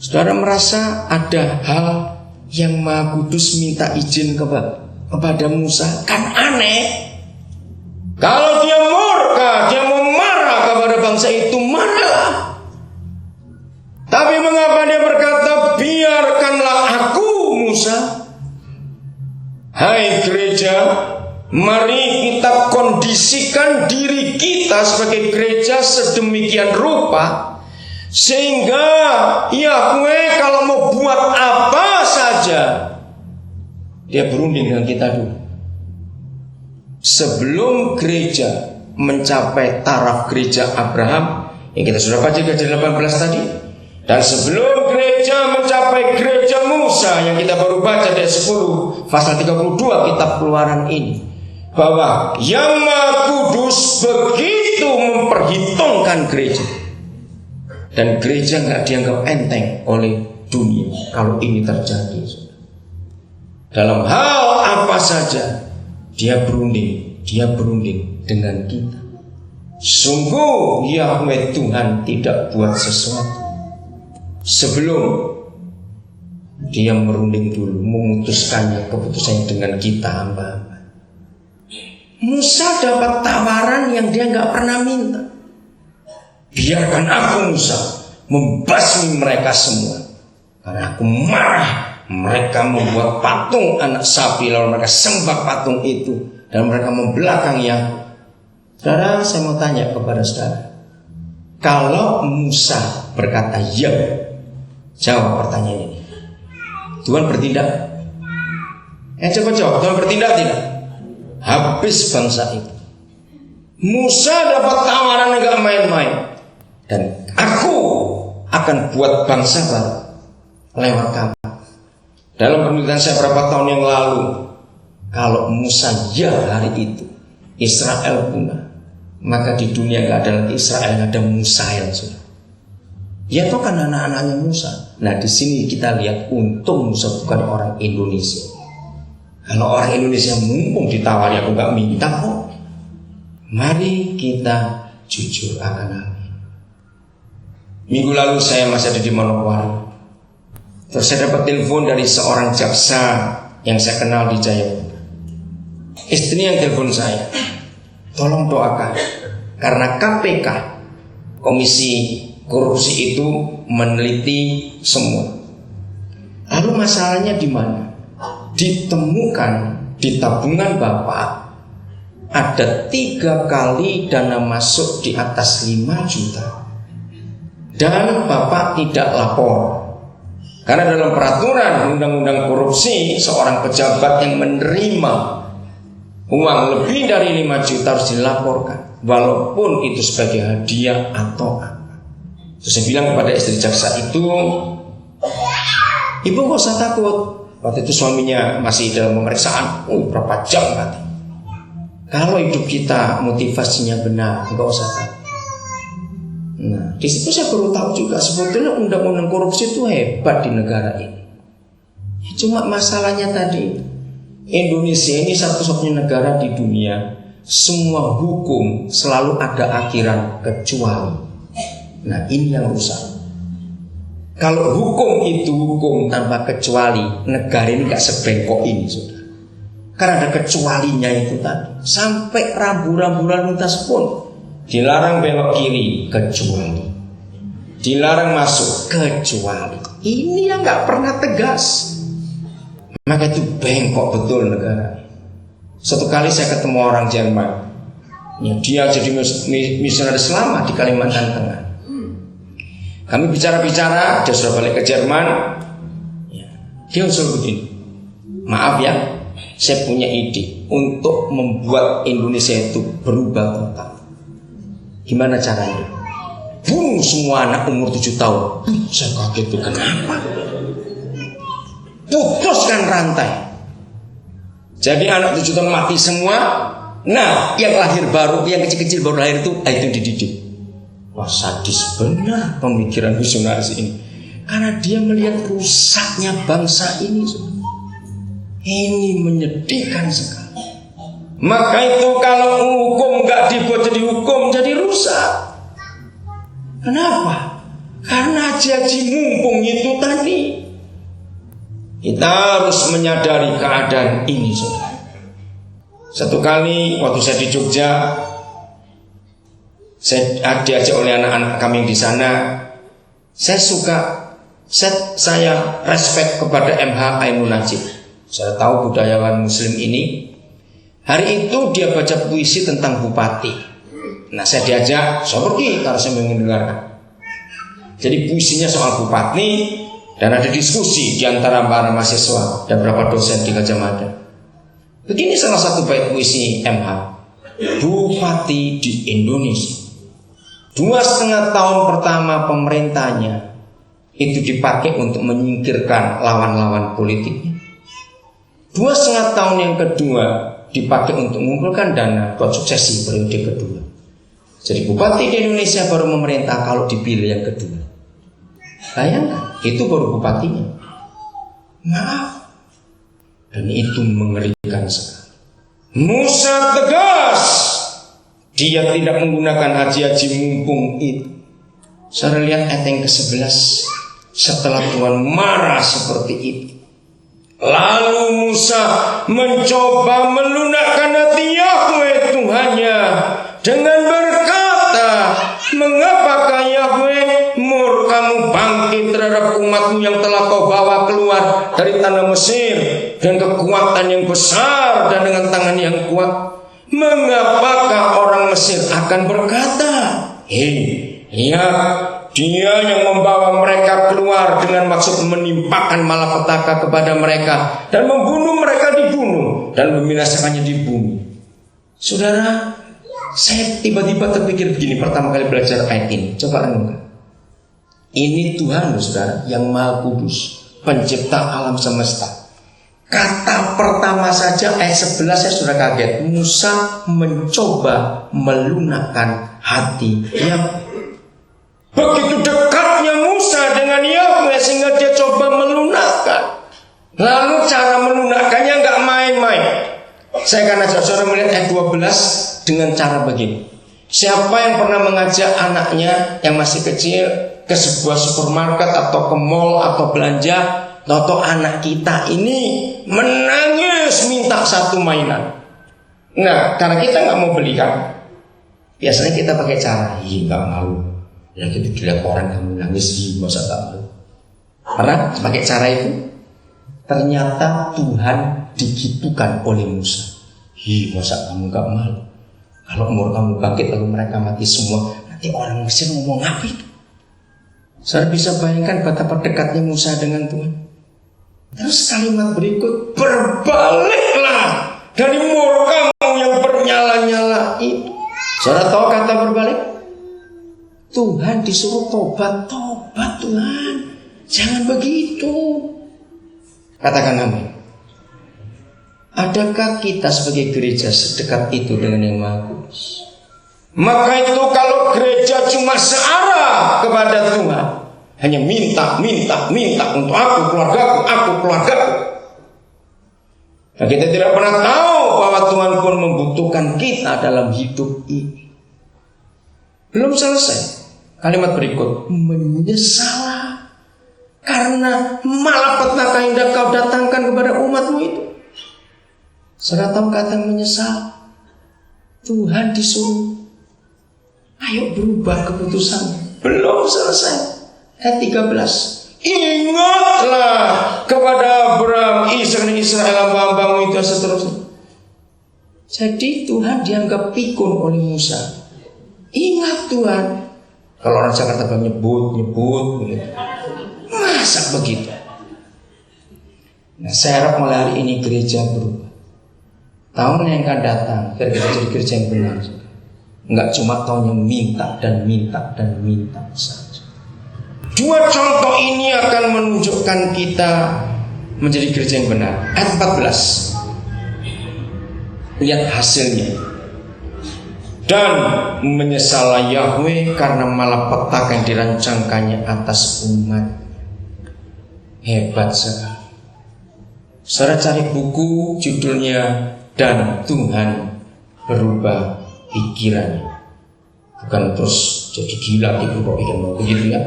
Saudara merasa ada hal yang Maha Kudus minta izin kepada Musa? Kan aneh. Kalau dia murka, dia mau marah kepada bangsa itu, marah. Tapi mengapa dia berkata, biarkanlah aku Musa? Hai gereja, mari kita kondisikan diri kita sebagai gereja sedemikian rupa, sehingga Yahweh kalau mau buat apa saja, dia berunding dengan kita dulu. Sebelum gereja mencapai taraf gereja Abraham yang kita sudah baca di 18 tadi, dan sebelum gereja mencapai gereja Musa yang kita baru baca di 10 pasal 32 kitab Keluaran ini, bahwa Yang Maha Kudus begitu memperhitungkan gereja, dan gereja nggak dianggap enteng oleh dunia kalau ini terjadi. Dalam hal apa saja dia berunding dengan kita. Sungguh Yahweh Tuhan tidak buat sesuatu sebelum dia merunding dulu, memutuskannya, keputusannya dengan kita hamba-hamba. Musa dapat tawaran yang dia nggak pernah minta. Biarkan aku Musa membasmi mereka semua, karena aku marah. Mereka membuat patung anak sapi, lalu mereka sembah patung itu, dan mereka membelakangi Yahweh. Saudara, saya mau tanya kepada saudara, kalau Musa berkata ya, jawab pertanyaan ini. Tuhan bertindak? Coba jawab, Tuhan bertindak tidak? Habis bangsa itu. Musa dapat tawaran yang gak main-main, dan aku akan buat bangsa baru lewat kamu. Dalam penelitian saya berapa tahun yang lalu, kalau Musa ya hari itu Israel punah, maka di dunia gak ada lagi Israel, ada Musael. Dia itu kan anak-anaknya Musa. Nah di sini kita lihat untung Musa bukan orang Indonesia. Kalau orang Indonesia mumpung ditawari, aku gak minta kok. Mari kita jujur akan hal ini. Minggu lalu saya masih ada di Manokwari. Terus saya dapat telepon dari seorang jaksa yang saya kenal di Jayapura. Istrinya yang telepon saya, tolong doakan, karena KPK, Komisi Korupsi itu meneliti semua. Lalu masalahnya di mana? Ditemukan di tabungan Bapak ada 3 kali dana masuk di atas 5 juta, dan Bapak tidak lapor. Karena dalam peraturan undang-undang korupsi, seorang pejabat yang menerima uang lebih dari 5 juta harus dilaporkan, walaupun itu sebagai hadiah atau apa. Terus saya bilang kepada istri jaksa itu, ibu gak usah takut. Waktu itu suaminya masih dalam pemeriksaan, berapa jam katanya. Kalau hidup kita motivasinya benar, gak usah takut. Nah, di situ saya baru tahu juga sebetulnya undang-undang korupsi itu hebat di negara ini. Cuma masalahnya tadi, Indonesia ini satu-satunya negara di dunia semua hukum selalu ada akhiran kecuali. Nah, ini yang rusak. Kalau hukum itu hukum tanpa kecuali, negara ini gak sebengkok ini, saudara. Karena ada kecualinya itu tadi. Sampai rambu-rambu lalu lintas pun dilarang belok kiri kecuali, dilarang masuk kecuali. Ini yang gak pernah tegas. Maka itu bengkok betul negara. Satu kali saya ketemu orang Jerman, dia jadi misionaris lama di Kalimantan Tengah. Kami bicara-bicara, dia sudah balik ke Jerman. Dia usul begini, maaf ya, saya punya ide untuk membuat Indonesia itu berubah total. Gimana caranya? Bunuh semua anak umur 7 tahun. Saya kaget tuh, kenapa? Putuskan rantai. Jadi anak 7 tahun mati semua. Nah, yang lahir baru, yang kecil-kecil baru lahir itu dididik. Wah, sadis benar pemikiran misionaris ini. Karena dia melihat rusaknya bangsa ini. Ini menyedihkan sekali. Maka itu kalau hukum gak dibuat jadi hukum, jadi rusak. Kenapa? Karena janji mumpung itu Kita harus menyadari keadaan ini, saudara. Satu kali waktu saya di Jogja, saya diajak oleh anak-anak kami yang di sana. Saya respect kepada MH Ainun Najib. Saya tahu budayawan Muslim ini. Hari itu dia baca puisi tentang bupati. Nah, saya diajak, saya pergi karena saya ingin mendengarkan. Jadi puisinya soal bupati. Dan ada diskusi di antara para mahasiswa dan beberapa dosen di Gajah Mada. Begini salah satu bait puisi MH. Bupati di Indonesia, 2,5 tahun pertama pemerintahnya itu dipakai untuk menyingkirkan lawan-lawan politiknya. 2,5 tahun yang kedua dipakai untuk mengumpulkan dana buat suksesi periode kedua. Jadi bupati di Indonesia baru memerintah kalau dipilih yang kedua. Bayangkan, itu baru bupatinya. Maaf. Dan itu mengerikan sekali. Musa tegas. Dia tidak menggunakan haji-haji mumpung itu. Saya lihat ayat yang ke-11. Setelah Tuhan marah seperti itu, lalu Musa mencoba melunakkan hati Yahweh Tuhannya dengan berkata, mengapakah Yahweh murkamu bangkit terhadap umatmu yang telah kau bawa keluar dari tanah Mesir dengan kekuatan yang besar dan dengan tangan yang kuat? Mengapakah orang Mesir akan berkata, lihat, dia yang membawa mereka keluar dengan maksud menimpakan malapetaka kepada mereka dan membunuh mereka di gunung dan membinasakannya di bumi. Saudara, saya tiba-tiba terpikir begini pertama kali belajar ayat ini. Coba renungkan. Ini Tuhan, saudara, yang Maha Kudus, pencipta alam semesta. Kata pertama saja ayat 11 saya sudah kaget. Musa mencoba melunakkan hati Yahweh. Begitu dekatnya Musa dengan Yahweh sehingga dia coba melunakkan. Lalu cara melunakkannya nggak main-main. Saya akan ajak saudara melihat ayat 12 dengan cara begini. Siapa yang pernah mengajak anaknya yang masih kecil ke sebuah supermarket atau ke mall atau belanja, tahu anak kita ini menangis minta satu mainan. Nah, karena kita nggak mau belikan, biasanya kita pakai cara, nggak mau. Ya gitu dilihat orang kamu nangis, masa nggak mau. Karena pakai cara itu, ternyata Tuhan digitukan oleh Musa. Masa kamu nggak malu? Kalau umur kamu bangkit lalu mereka mati semua, nanti orang Mesir ngomong apa itu? Saya bisa bayangkan betapa dekatnya Musa dengan Tuhan. Terus kalimat berikut, berbaliklah dari murkamu yang bernyala-nyala itu. Saudara tahu kata berbalik? Tuhan disuruh tobat Tuhan. Jangan begitu. Katakan amin. Adakah kita sebagai gereja sedekat itu dengan yang Maha Kudus? Maka itu kalau gereja cuma searah kepada Tuhan, hanya minta untuk aku, keluargaku. Dan kita tidak pernah tahu bahwa Tuhan pun membutuhkan kita dalam hidup ini. Belum selesai. Kalimat berikut, menyesal karena malapetaka yang kau datangkan kepada umatmu itu. Saudara tahu kata menyesal? Tuhan disuruh, ayo berubah keputusan. Belum selesai. Ayat 13. Ingatlah kepada Abraham, Ishak dan Israel hamba-hambamu itu seterusnya. Jadi Tuhan dianggap pikun oleh Musa. Ingat Tuhan. Kalau orang Jakarta nyebut begitu. Masa begitu? Nah, saya harap mulai hari ini gereja berubah. Tahun yang akan datang, biar kita jadi gereja yang benar. Enggak cuma tahunnya minta saja. Dua contoh ini akan menunjukkan kita menjadi gereja yang benar. Ayat 14. Lihat hasilnya. Dan menyesallah Yahweh karena malapetaka yang dirancangkannya atas umat. Hebat sekali. Saudara cari buku judulnya Dan Tuhan Berubah Pikirannya. Bukan terus jadi gila gitu kok mau begitu ya.